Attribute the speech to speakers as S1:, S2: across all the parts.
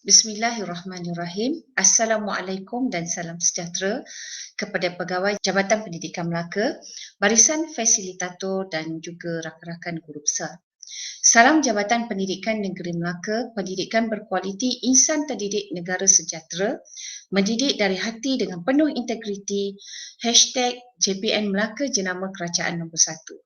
S1: Bismillahirrahmanirrahim. Assalamualaikum dan salam sejahtera kepada pegawai Jabatan Pendidikan Melaka, barisan fasilitator dan juga rakan-rakan guru besar. Salam Jabatan Pendidikan Negeri Melaka, pendidikan berkualiti, insan terdidik negara sejahtera, mendidik dari hati dengan penuh integriti, #JPN Melaka Jenama Kerajaan nombor 1.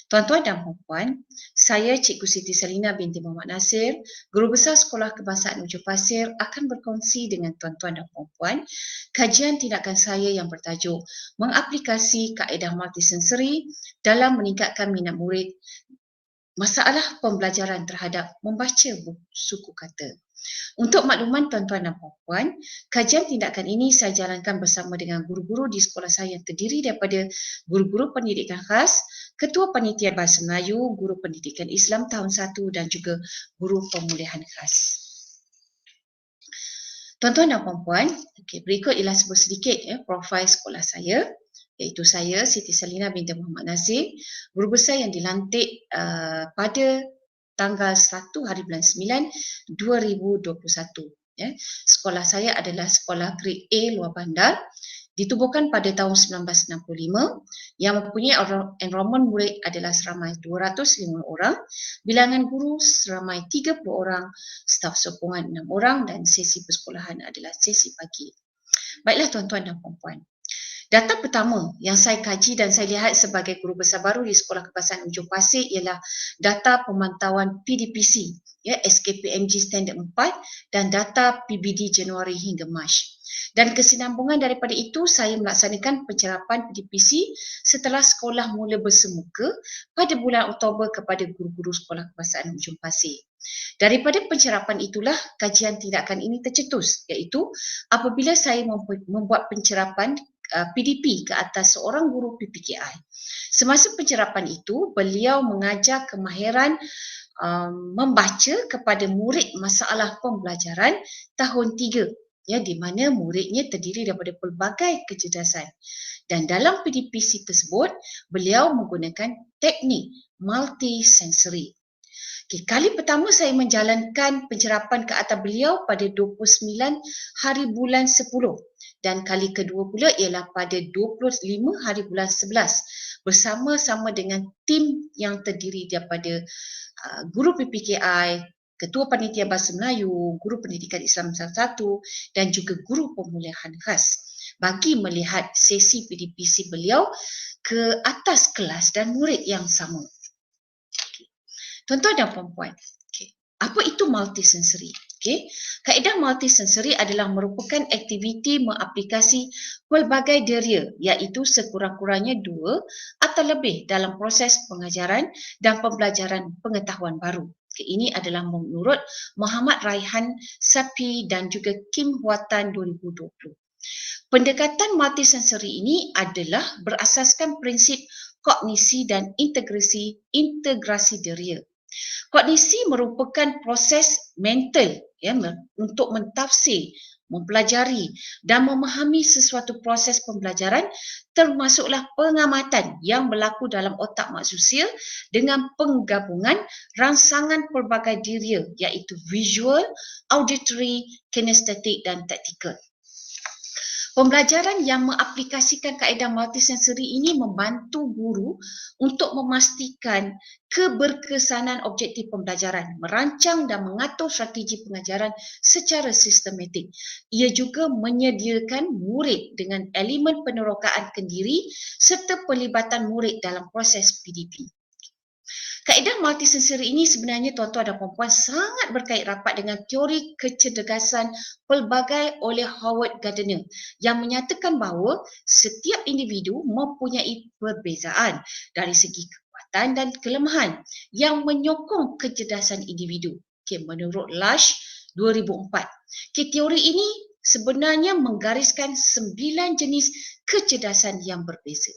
S1: Tuan-tuan dan puan-puan, saya Cikgu Siti Salina binti Muhammad Nasir, Guru Besar Sekolah Kebangsaan Ujung Pasir akan berkongsi dengan tuan-tuan dan puan-puan kajian tindakan saya yang bertajuk mengaplikasi kaedah multisensori dalam meningkatkan minat murid masalah pembelajaran terhadap membaca suku kata. Untuk makluman tuan-tuan dan puan-puan, kajian tindakan ini saya jalankan bersama dengan guru-guru di sekolah saya yang terdiri daripada guru-guru pendidikan khas, Ketua Panitia Bahasa Melayu, Guru Pendidikan Islam tahun 1 dan juga Guru Pemulihan Khas. Tuan-tuan dan puan-puan, berikut ialah sebuah sedikit profil sekolah saya, iaitu saya Siti Salina binti Muhammad Nasir, Guru Besar yang dilantik pada tanggal 1 hari bulan 9 2021. Sekolah saya adalah sekolah Grade A Luar Bandar, ditubuhkan pada tahun 1965, yang mempunyai enrolment murid adalah seramai 205 orang, bilangan guru seramai 30 orang, staf sokongan 6 orang dan sesi persekolahan adalah sesi pagi. Baiklah tuan-tuan dan puan-puan. Data pertama yang saya kaji dan saya lihat sebagai guru besar baru di Sekolah Kebangsaan Ujung Pasir ialah data pemantauan PDPC, SKPMG Standard 4 dan data PBD Januari hingga Mac. Dan kesinambungan daripada itu, saya melaksanakan pencerapan PDPC setelah sekolah mula bersemuka pada bulan Oktober kepada guru-guru Sekolah Kebangsaan Ujung Pasir. Daripada pencerapan itulah kajian tindakan ini tercetus, iaitu apabila saya membuat pencerapan PDP ke atas seorang guru PPKI. Semasa pencerapan itu, beliau mengajar kemahiran membaca kepada murid masalah pembelajaran tahun 3, di mana muridnya terdiri daripada pelbagai kecerdasan. Dan dalam PDPC tersebut, beliau menggunakan teknik multisensori. Kali pertama saya menjalankan pencerapan ke atas beliau pada 29 hari bulan 10 dan kali kedua pula ialah pada 25 hari bulan 11 bersama-sama dengan tim yang terdiri daripada guru PPKI, Ketua Panitia Bahasa Melayu, Guru Pendidikan Islam 1 dan juga Guru Pemulihan Khas bagi melihat sesi PDPC beliau ke atas kelas dan murid yang sama. Tuan-tuan dan puan-puan, apa itu multisensori? Kaedah multisensori adalah merupakan aktiviti mengaplikasi pelbagai deria, iaitu sekurang-kurangnya 2 atau lebih dalam proses pengajaran dan pembelajaran pengetahuan baru. Ini adalah menurut Muhammad Raihan Sapi dan juga Kim Huatan 2020. Pendekatan multisensori ini adalah berasaskan prinsip kognisi dan integrasi deria. Kognisi merupakan proses mental untuk mentafsir, mempelajari dan memahami sesuatu proses pembelajaran, termasuklah pengamatan yang berlaku dalam otak manusia dengan penggabungan rangsangan pelbagai deria iaitu visual, auditory, kinestetik dan taktikal. Pembelajaran yang mengaplikasikan kaedah multisensori ini membantu guru untuk memastikan keberkesanan objektif pembelajaran, merancang dan mengatur strategi pengajaran secara sistematik. Ia juga menyediakan murid dengan elemen penerokaan kendiri serta pelibatan murid dalam proses PDP. Kaedah multisensori ini sebenarnya tuan-tuan dan puan-puan sangat berkait rapat dengan teori kecerdasan pelbagai oleh Howard Gardner yang menyatakan bahawa setiap individu mempunyai perbezaan dari segi kekuatan dan kelemahan yang menyokong kecerdasan individu. Menurut Lush 2004. Teori ini sebenarnya menggariskan 9 jenis kecerdasan yang berbeza.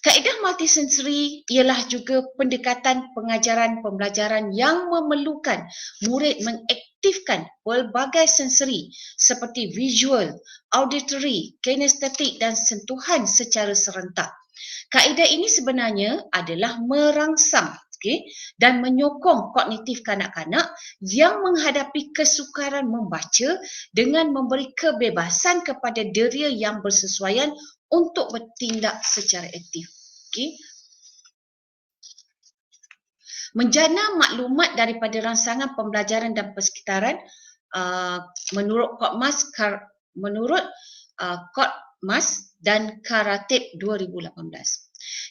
S1: Kaedah multisensori ialah juga pendekatan pengajaran pembelajaran yang memerlukan murid mengaktifkan pelbagai sensori seperti visual, auditory, kinestetik dan sentuhan secara serentak. Kaedah ini sebenarnya adalah merangsang okey, dan menyokong kognitif kanak-kanak yang menghadapi kesukaran membaca dengan memberi kebebasan kepada deria yang bersesuaian untuk bertindak secara aktif. Okey. Menjana maklumat daripada rangsangan pembelajaran dan persekitaran menurut Kodmas dan Karatib 2018.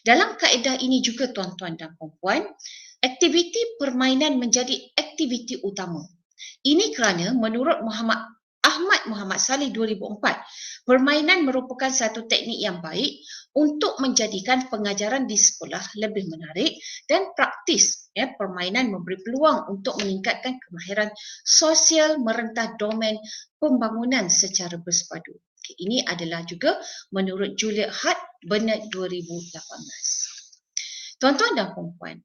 S1: Dalam kaedah ini juga tuan-tuan dan puan-puan, aktiviti permainan menjadi aktiviti utama. Ini kerana menurut Ahmad Muhammad Saleh 2004, permainan merupakan satu teknik yang baik untuk menjadikan pengajaran di sekolah lebih menarik dan praktis. Permainan memberi peluang untuk meningkatkan kemahiran sosial merentah domen pembangunan secara bersepadu. Ini adalah juga menurut Juliet Hart Burnett 2018. Tuan-tuan dan puan-puan,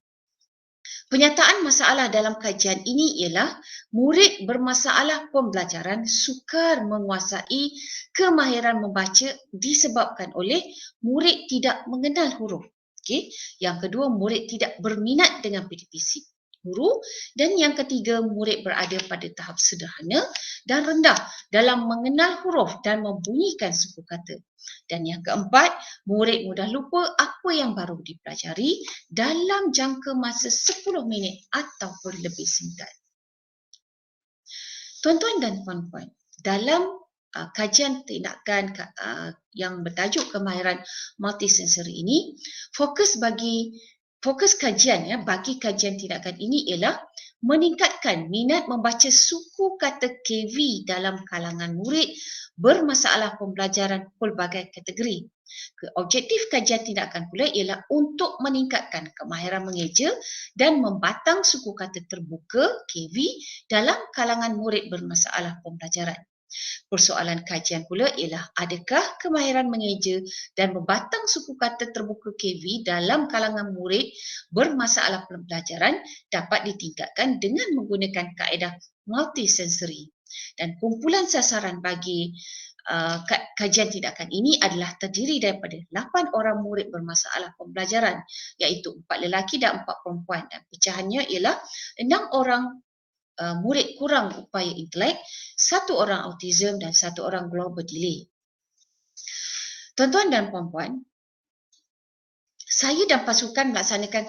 S1: penyataan masalah dalam kajian ini ialah murid bermasalah pembelajaran sukar menguasai kemahiran membaca disebabkan oleh murid tidak mengenal huruf. Okey. Yang kedua, murid tidak berminat dengan PDPC guru, dan yang ketiga, murid berada pada tahap sederhana dan rendah dalam mengenal huruf dan membunyikan suku kata. Dan yang keempat, murid mudah lupa apa yang baru dipelajari dalam jangka masa 10 minit ataupun lebih singkat. Tuan-tuan dan puan-puan, dalam kajian tindakan yang bertajuk kemahiran multisensory ini, fokus kajian bagi kajian tindakan ini ialah meningkatkan minat membaca suku kata KV dalam kalangan murid bermasalah pembelajaran pelbagai kategori. Objektif kajian tindakan pula ialah untuk meningkatkan kemahiran mengeja dan membatang suku kata terbuka KV dalam kalangan murid bermasalah pembelajaran. Persoalan kajian pula ialah adakah kemahiran mengeja dan membatang suku kata terbuka KV dalam kalangan murid bermasalah pembelajaran dapat ditingkatkan dengan menggunakan kaedah multisensory. Dan kumpulan sasaran bagi kajian tindakan ini adalah terdiri daripada 8 orang murid bermasalah pembelajaran, iaitu 4 lelaki dan 4 perempuan. Dan pecahannya ialah 6 orang murid kurang upaya intelek, 1 orang autism dan 1 orang global delay. Tuan-tuan dan puan-puan, saya dan pasukan melaksanakan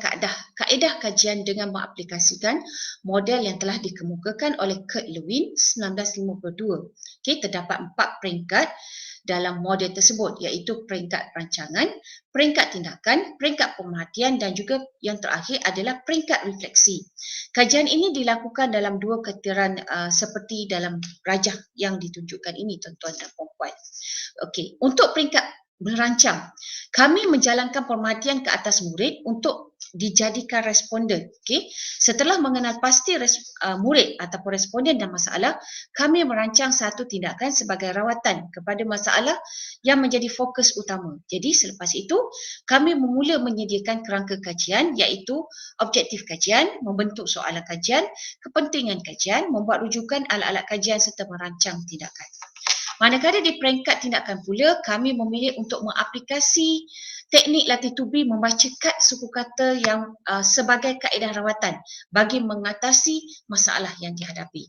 S1: kaedah kajian dengan mengaplikasikan model yang telah dikemukakan oleh Kurt Lewin 1952. Terdapat 4 peringkat dalam model tersebut, iaitu peringkat rancangan, peringkat tindakan, peringkat pemerhatian dan juga yang terakhir adalah peringkat refleksi. Kajian ini dilakukan dalam 2 kateran seperti dalam rajah yang ditunjukkan ini, tuan-tuan dan puan-puan. Okey, untuk peringkat merancang, kami menjalankan pemerhatian ke atas murid untuk dijadikan responden. Okey, setelah mengenal pasti murid ataupun responden dan masalah, kami merancang satu tindakan sebagai rawatan kepada masalah yang menjadi fokus utama. Jadi selepas itu, kami memula menyediakan kerangka kajian, iaitu objektif kajian, membentuk soalan kajian, kepentingan kajian, membuat rujukan alat-alat kajian serta merancang tindakan. Manakala di peringkat tindakan pula, kami memilih untuk mengaplikasi teknik latih tubi membaca kad suku kata yang sebagai kaedah rawatan bagi mengatasi masalah yang dihadapi.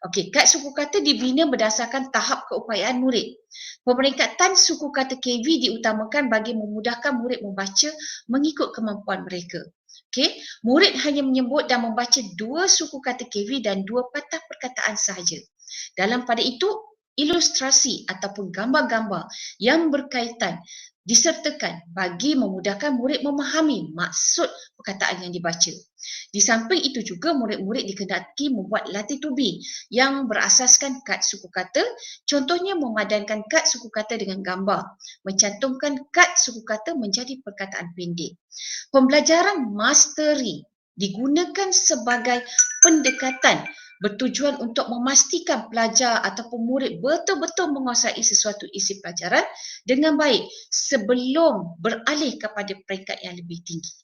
S1: Okey, kad suku kata dibina berdasarkan tahap keupayaan murid. Pemeringkatan suku kata KV diutamakan bagi memudahkan murid membaca mengikut kemampuan mereka. Okey, murid hanya menyebut dan membaca 2 suku kata KV dan 2 patah perkataan sahaja. Dalam pada itu, ilustrasi ataupun gambar-gambar yang berkaitan disertakan bagi memudahkan murid memahami maksud perkataan yang dibaca. Di samping itu juga murid-murid dikehendaki membuat latih tubi yang berasaskan kad suku kata, contohnya memadankan kad suku kata dengan gambar, mencantumkan kad suku kata menjadi perkataan pendek. Pembelajaran mastery digunakan sebagai pendekatan bertujuan untuk memastikan pelajar ataupun murid betul-betul menguasai sesuatu isi pelajaran dengan baik sebelum beralih kepada peringkat yang lebih tinggi.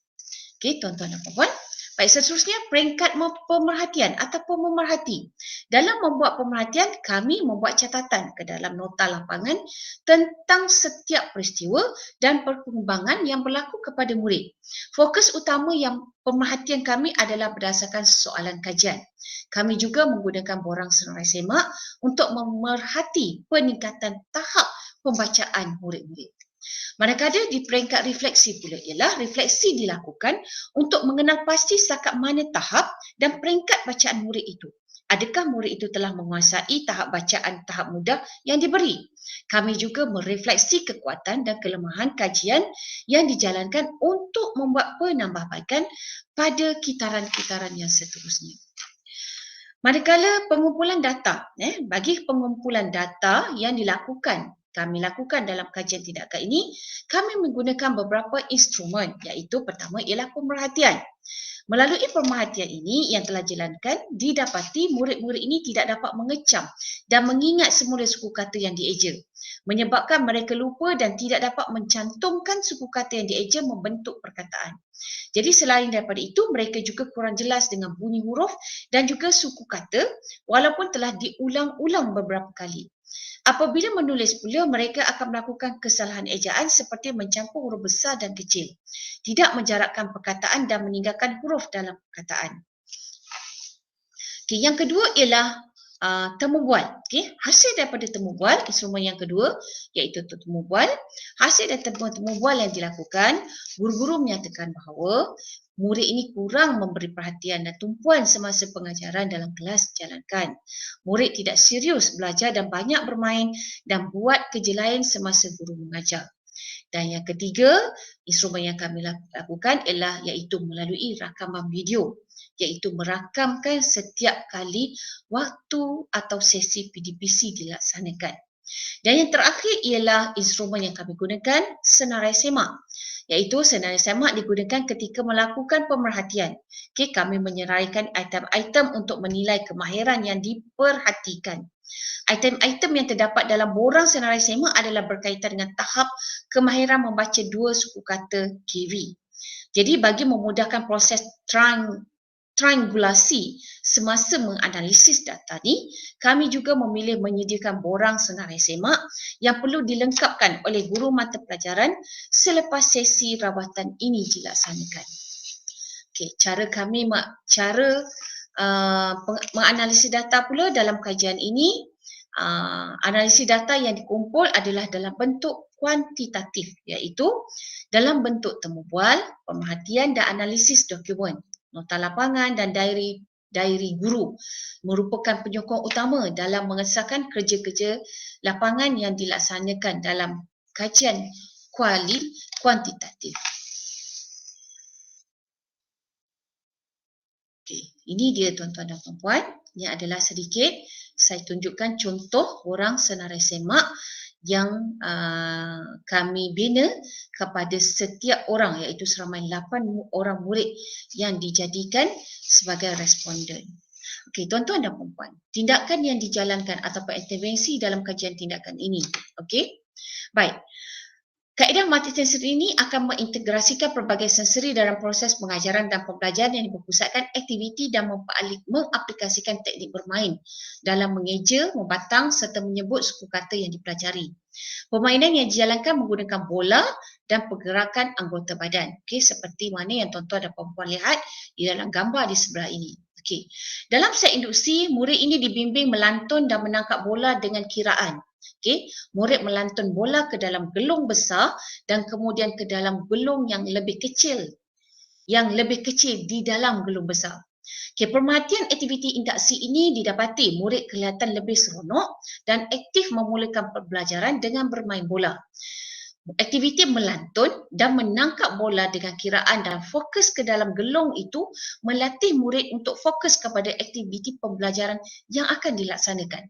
S1: Okey, tuan-tuan dan puan-puan, Baik, seterusnya peringkat pemerhatian ataupun memerhati. Dalam membuat pemerhatian, kami membuat catatan ke dalam nota lapangan tentang setiap peristiwa dan perkembangan yang berlaku kepada murid. Fokus utama yang pemerhatian kami adalah berdasarkan soalan kajian. Kami juga menggunakan borang senarai semak untuk memerhati peningkatan tahap pembacaan murid-murid. Manakala di peringkat refleksi pula ialah refleksi dilakukan untuk mengenal pasti setakat mana tahap dan peringkat bacaan murid itu. Adakah murid itu telah menguasai tahap bacaan tahap mudah yang diberi? Kami juga merefleksi kekuatan dan kelemahan kajian yang dijalankan untuk membuat penambahbaikan pada kitaran-kitaran yang seterusnya. Manakala pengumpulan data, bagi pengumpulan data yang kami lakukan dalam kajian tindakan ini, kami menggunakan beberapa instrumen, iaitu pertama ialah pemerhatian. Melalui pemerhatian ini yang telah dijalankan, didapati murid-murid ini tidak dapat mengecam dan mengingat semula suku kata yang dieja, menyebabkan mereka lupa dan tidak dapat mencantumkan suku kata yang dieja membentuk perkataan. Jadi selain daripada itu, mereka juga kurang jelas dengan bunyi huruf dan juga suku kata walaupun telah diulang-ulang beberapa kali. Apabila menulis pula, mereka akan melakukan kesalahan ejaan seperti mencampur huruf besar dan kecil, tidak menjarakkan perkataan dan meninggalkan huruf dalam perkataan. Yang kedua ialah temu bual. Hasil daripada temu bual, instrumen yang kedua iaitu temu bual. Hasil dari temu bual yang dilakukan, guru-guru menyatakan bahawa murid ini kurang memberi perhatian dan tumpuan semasa pengajaran dalam kelas dijalankan. Murid tidak serius belajar dan banyak bermain dan buat kerja lain semasa guru mengajar. Dan yang ketiga, instrumen yang kami lakukan ialah iaitu melalui rakaman video, iaitu merakamkan setiap kali waktu atau sesi PDPC dilaksanakan. Dan yang terakhir ialah instrumen yang kami gunakan, senarai semak, iaitu senarai semak digunakan ketika melakukan pemerhatian. Kami menyeraikan item-item untuk menilai kemahiran yang diperhatikan. Item-item yang terdapat dalam borang senarai semak adalah berkaitan dengan tahap kemahiran membaca dua suku kata KV. Jadi bagi memudahkan proses triangulasi semasa menganalisis data ni, kami juga memilih menyediakan borang senarai semak yang perlu dilengkapkan oleh guru mata pelajaran selepas sesi rawatan ini dilaksanakan. Cara menganalisis data pula dalam kajian ini, analisis data yang dikumpul adalah dalam bentuk kuantitatif, iaitu dalam bentuk temu bual, pemerhatian dan analisis dokumen, nota lapangan dan diary guru merupakan penyokong utama dalam mengesahkan kerja-kerja lapangan yang dilaksanakan dalam kajian kuantitatif. Ini dia tuan-tuan dan puan-puan, ini adalah sedikit saya tunjukkan contoh borang senarai semak yang kami bina kepada setiap orang, iaitu seramai 8 orang murid yang dijadikan sebagai responden. Okey, tuan-tuan dan puan-puan, tindakan yang dijalankan ataupun intervensi dalam kajian tindakan ini. Okey, baik. Kaedah multisensori ini akan mengintegrasikan pelbagai sensori dalam proses pengajaran dan pembelajaran yang berpusatkan aktiviti dan mengaplikasikan teknik bermain dalam mengeja, membatang serta menyebut suku kata yang dipelajari. Permainan yang dijalankan menggunakan bola dan pergerakan anggota badan. Seperti mana yang tuan-tuan dan puan-puan lihat di dalam gambar di sebelah ini. Dalam set induksi, murid ini dibimbing melantun dan menangkap bola dengan kiraan. Murid melantun bola ke dalam gelung besar dan kemudian ke dalam gelung yang lebih kecil di dalam gelung besar. Perhatian aktiviti interaksi ini didapati murid kelihatan lebih seronok dan aktif memulakan pembelajaran dengan bermain bola. Aktiviti melantun dan menangkap bola dengan kiraan dan fokus ke dalam gelung itu melatih murid untuk fokus kepada aktiviti pembelajaran yang akan dilaksanakan.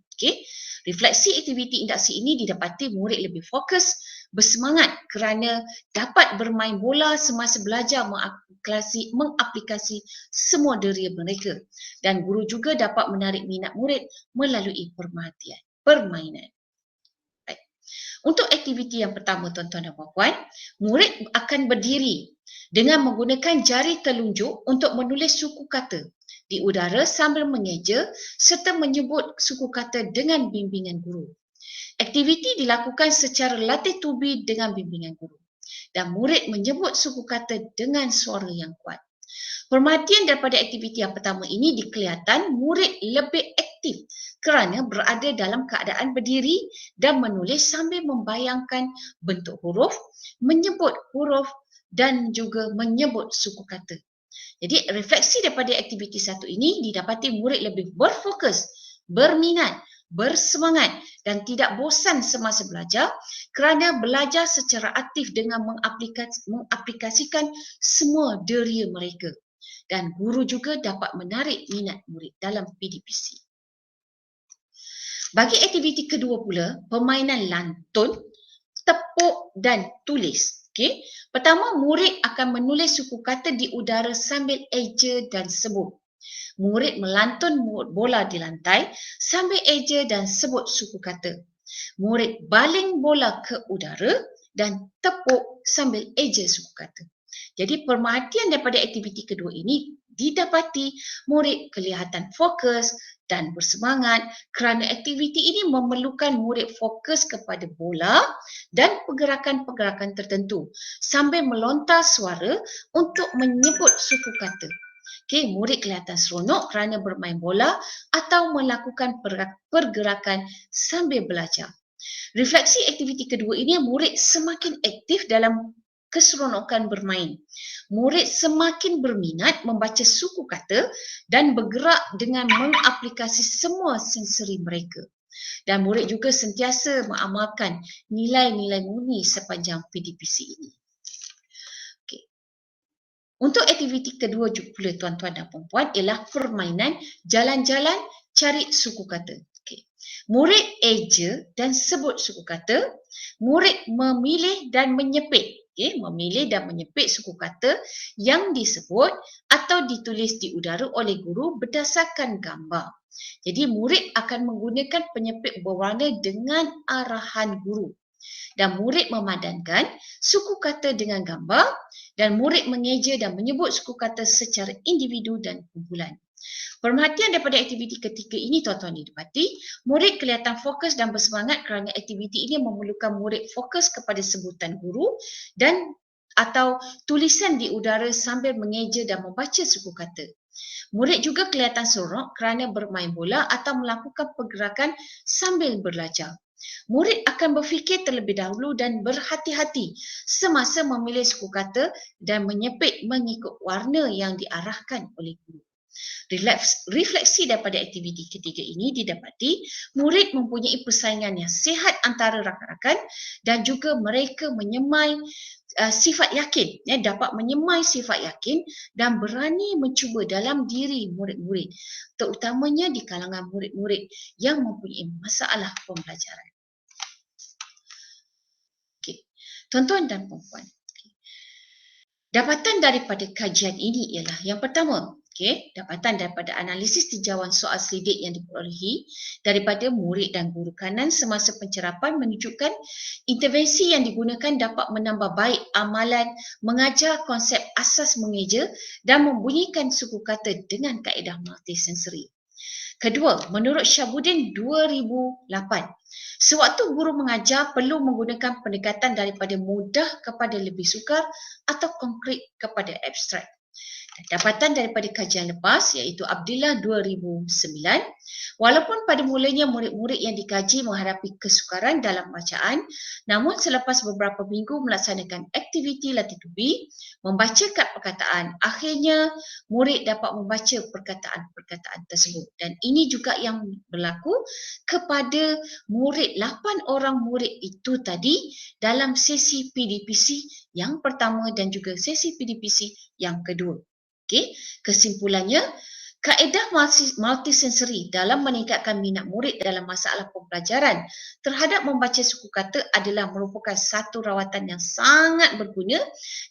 S1: Refleksi aktiviti interaksi ini didapati murid lebih fokus, bersemangat kerana dapat bermain bola semasa belajar mengaplikasi semua deria mereka, dan guru juga dapat menarik minat murid melalui permainan. Untuk aktiviti yang pertama tuan-tuan dan puan-puan, murid akan berdiri dengan menggunakan jari telunjuk untuk menulis suku kata di udara sambil mengeja serta menyebut suku kata dengan bimbingan guru. Aktiviti dilakukan secara latih tubi dengan bimbingan guru dan murid menyebut suku kata dengan suara yang kuat. Perhatian daripada aktiviti yang pertama ini dikelihatan murid lebih aktif kerana berada dalam keadaan berdiri dan menulis sambil membayangkan bentuk huruf, menyebut huruf dan juga menyebut suku kata. Jadi refleksi daripada aktiviti satu ini didapati murid lebih berfokus, berminat, bersemangat dan tidak bosan semasa belajar kerana belajar secara aktif dengan mengaplikasikan semua deria mereka. Dan guru juga dapat menarik minat murid dalam PDPC. Bagi aktiviti kedua pula, permainan lantun, tepuk dan tulis. Okay. Pertama, murid akan menulis suku kata di udara sambil eja dan sebut. Murid melantun bola di lantai sambil eja dan sebut suku kata. Murid baling bola ke udara dan tepuk sambil eja suku kata. Jadi perhatian daripada aktiviti kedua ini didapati murid kelihatan fokus dan bersemangat kerana aktiviti ini memerlukan murid fokus kepada bola dan pergerakan-pergerakan tertentu sambil melontar suara untuk menyebut suku kata. Okay, murid kelihatan seronok kerana bermain bola atau melakukan pergerakan sambil belajar. Refleksi aktiviti kedua ini, murid semakin aktif dalam keseronokan bermain. Murid semakin berminat membaca suku kata dan bergerak dengan mengaplikasi semua sensori mereka. Dan murid juga sentiasa mengamalkan nilai-nilai murni sepanjang PDPC ini. Okay. Untuk aktiviti kedua pula tuan-tuan dan puan-puan ialah permainan jalan-jalan cari suku kata. Okay. Murid eja dan sebut suku kata, murid memilih dan menyepit. Okay, memilih dan menyepit suku kata yang disebut atau ditulis di udara oleh guru berdasarkan gambar. Jadi murid akan menggunakan penyepit berwarna dengan arahan guru. Dan murid memadankan suku kata dengan gambar dan murid mengeja dan menyebut suku kata secara individu dan kumpulan. Perhatian daripada aktiviti ketiga ini tuan-tuan didapati, murid kelihatan fokus dan bersemangat kerana aktiviti ini memerlukan murid fokus kepada sebutan guru dan atau tulisan di udara sambil mengeja dan membaca suku kata. Murid juga kelihatan seronok kerana bermain bola atau melakukan pergerakan sambil belajar. Murid akan berfikir terlebih dahulu dan berhati-hati semasa memilih suku kata dan menyepit mengikut warna yang diarahkan oleh guru. Refleksi daripada aktiviti ketiga ini didapati murid mempunyai persaingan yang sihat antara rakan-rakan dan juga mereka menyemai sifat yakin, dapat menyemai sifat yakin dan berani mencuba dalam diri murid-murid, terutamanya di kalangan murid-murid yang mempunyai masalah pembelajaran. Okay. Tuan-tuan dan puan-puan, dapatan daripada kajian ini ialah yang pertama, dapatan daripada analisis tinjauan soal selidik yang diperolehi daripada murid dan guru kanan semasa pencerapan menunjukkan intervensi yang digunakan dapat menambah baik amalan mengajar konsep asas mengeja dan membunyikan suku kata dengan kaedah multisensori. Kedua, menurut Syabuddin 2008, sewaktu guru mengajar perlu menggunakan pendekatan daripada mudah kepada lebih sukar atau konkret kepada abstrak. Dapatan daripada kajian lepas iaitu Abdillah 2009, walaupun pada mulanya murid-murid yang dikaji menghadapi kesukaran dalam bacaan, namun selepas beberapa minggu melaksanakan aktiviti latih tubi, membaca kad perkataan, akhirnya murid dapat membaca perkataan-perkataan tersebut. Dan ini juga yang berlaku kepada murid, 8 orang murid itu tadi dalam sesi PDPC yang pertama dan juga sesi PDPC yang kedua. Okay. Kesimpulannya, kaedah multisensori dalam meningkatkan minat murid dalam masalah pembelajaran terhadap membaca suku kata adalah merupakan satu rawatan yang sangat berguna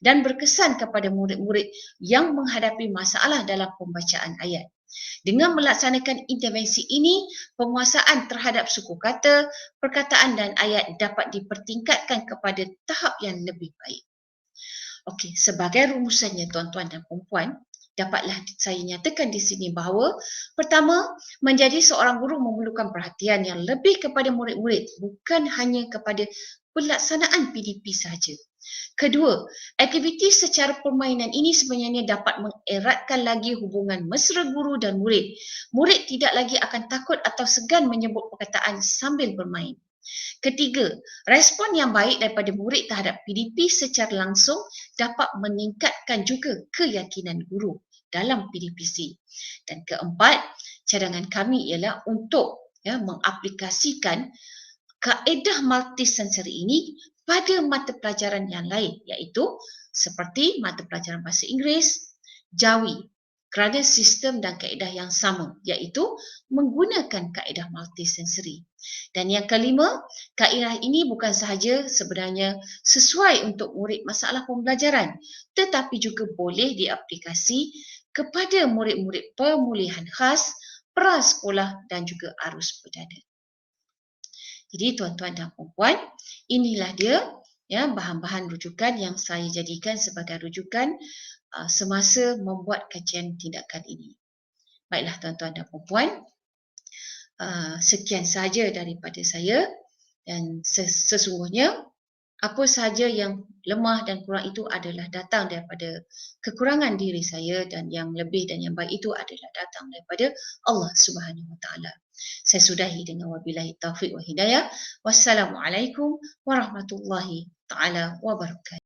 S1: dan berkesan kepada murid-murid yang menghadapi masalah dalam pembacaan ayat. Dengan melaksanakan intervensi ini, penguasaan terhadap suku kata, perkataan dan ayat dapat dipertingkatkan kepada tahap yang lebih baik. Okey, sebagai rumusannya tuan-tuan dan puan-puan, dapatlah saya nyatakan di sini bahawa pertama, menjadi seorang guru memerlukan perhatian yang lebih kepada murid-murid, bukan hanya kepada pelaksanaan PDP sahaja. Kedua, aktiviti secara permainan ini sebenarnya dapat mengeratkan lagi hubungan mesra guru dan murid. Murid tidak lagi akan takut atau segan menyebut perkataan sambil bermain. Ketiga, respon yang baik daripada murid terhadap PDP secara langsung dapat meningkatkan juga keyakinan guru dalam PDPC. Dan keempat, cadangan kami ialah untuk mengaplikasikan kaedah multisensori ini pada mata pelajaran yang lain, iaitu seperti mata pelajaran bahasa Inggeris, Jawi, kerana sistem dan kaedah yang sama, iaitu menggunakan kaedah multisensori. Dan yang kelima, kaedah ini bukan sahaja sebenarnya sesuai untuk murid masalah pembelajaran, tetapi juga boleh diaplikasi kepada murid-murid pemulihan khas, prasekolah dan juga arus perdana. Jadi tuan-tuan dan puan-puan, inilah dia bahan-bahan rujukan yang saya jadikan sebagai rujukan semasa membuat kajian tindakan ini. Baiklah tuan-tuan dan puan-puan, sekian sahaja daripada saya, dan sesungguhnya apa sahaja yang lemah dan kurang itu adalah datang daripada kekurangan diri saya, dan yang lebih dan yang baik itu adalah datang daripada Allah Subhanahu Wa Taala. Saya sudahi dengan wabillahi taufiq wa hidayah. Wassalamualaikum warahmatullahi taala wabarakatuh.